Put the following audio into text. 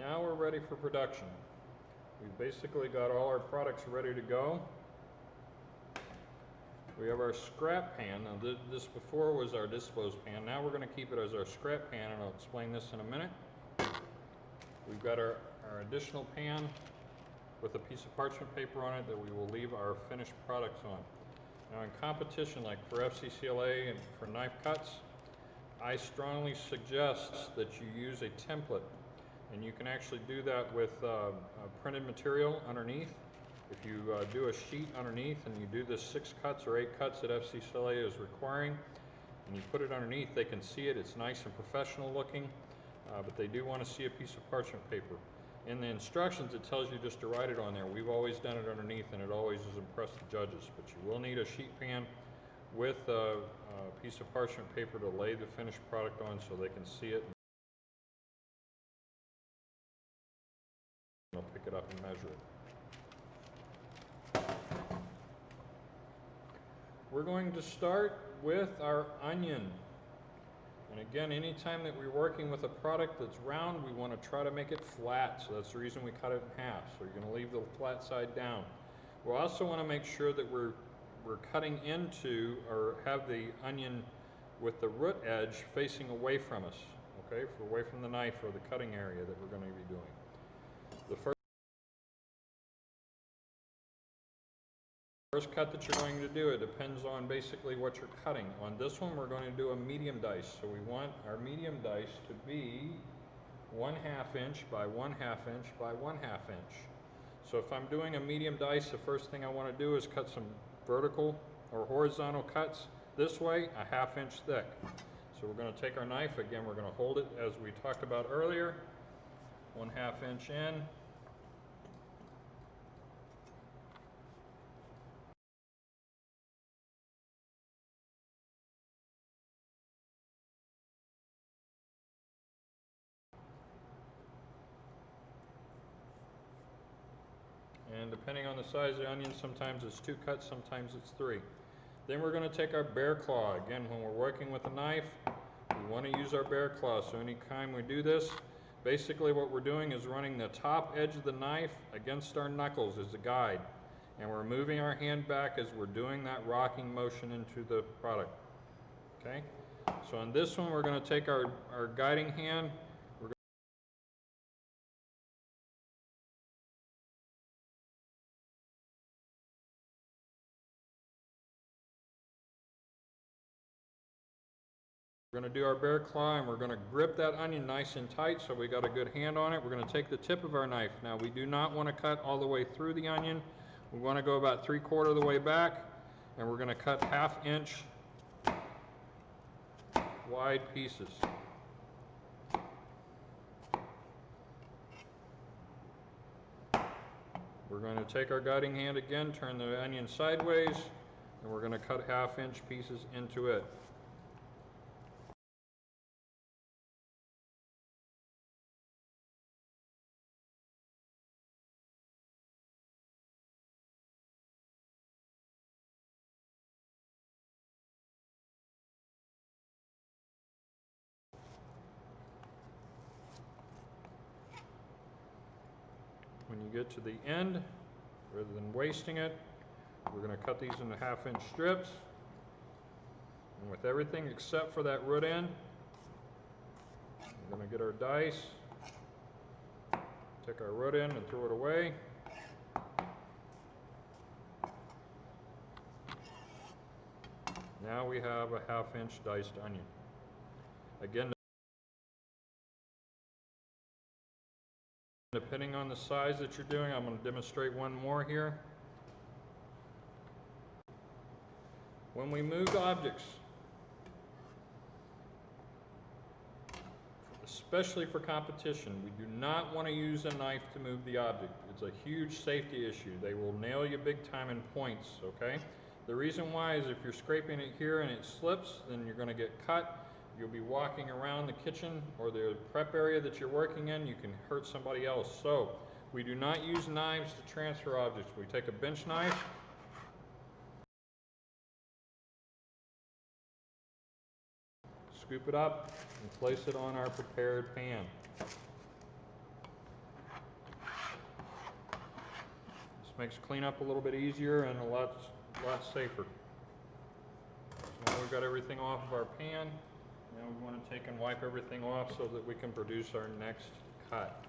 Now we're ready for production. We've basically got all our products ready to go. We have our scrap pan. Now this before was our dispose pan. Now we're going to keep it as our scrap pan, and I'll explain this in a minute. We've got our additional pan with a piece of parchment paper on it that we will leave our finished products on. Now in competition, like for FCCLA and for knife cuts, I strongly suggest that you use a template, and you can actually do that with printed material underneath. If you do a sheet underneath and you do the 6 cuts or 8 cuts that FCCLA is requiring, and you put it underneath, they can see it. It's nice and professional looking, but they do want to see a piece of parchment paper. In the instructions, it tells you just to write it on there. We've always done it underneath, and it always has impressed the judges. But you will need a sheet pan with a piece of parchment paper to lay the finished product on so they can see it. They'll pick it up and measure it. We're going to start with our onion. And again, anytime that we're working with a product that's round, we want to try to make it flat. So that's the reason we cut it in half. So you're going to leave the flat side down. We also want to make sure that we're cutting into, or have the onion with the root edge facing away from us, okay, away from the knife or the cutting area that we're going to be doing. The first cut that you're going to do, it depends on basically what you're cutting. On this one, we're going to do a medium dice. So we want our medium dice to be 1/2 inch by 1/2 inch by 1/2 inch. So if I'm doing a medium dice, the first thing I want to do is cut some vertical or horizontal cuts this way, 1/2 inch thick. So we're going to take our knife, again, we're going to hold it as we talked about earlier, 1/2 inch in. And depending on the size of the onion, sometimes it's 2 cuts, sometimes it's 3. Then we're going to take our bear claw. Again, when we're working with a knife, we want to use our bear claw. So anytime we do this, basically what we're doing is running the top edge of the knife against our knuckles as a guide. And we're moving our hand back as we're doing that rocking motion into the product. Okay? So on this one, we're going to take our guiding hand. We're going to do our bear claw, and we're going to grip that onion nice and tight so we got a good hand on it. We're going to take the tip of our knife. Now we do not want to cut all the way through the onion. We want to go about 3/4 of the way back, and we're going to cut 1/2 inch wide pieces. We're going to take our guiding hand again, turn the onion sideways, and we're going to cut 1/2 inch pieces into it. When you get to the end, rather than wasting it, we're going to cut these into 1/2 inch strips. And with everything except for that root end, we're going to get our dice, take our root end and throw it away. Now we have a 1/2 inch diced onion. Again, depending on the size that you're doing, I'm going to demonstrate one more here. When we move objects, especially for competition, we do not want to use a knife to move the object. It's a huge safety issue. They will nail you big time in points, okay? The reason why is if you're scraping it here and it slips, then you're going to get cut. You'll be walking around the kitchen or the prep area that you're working in. You can hurt somebody else. So we do not use knives to transfer objects. We take a bench knife, scoop it up, and place it on our prepared pan. Just makes cleanup a little bit easier and a lot safer. So now we've got everything off of our pan. Now we want to take and wipe everything off so that we can produce our next cut.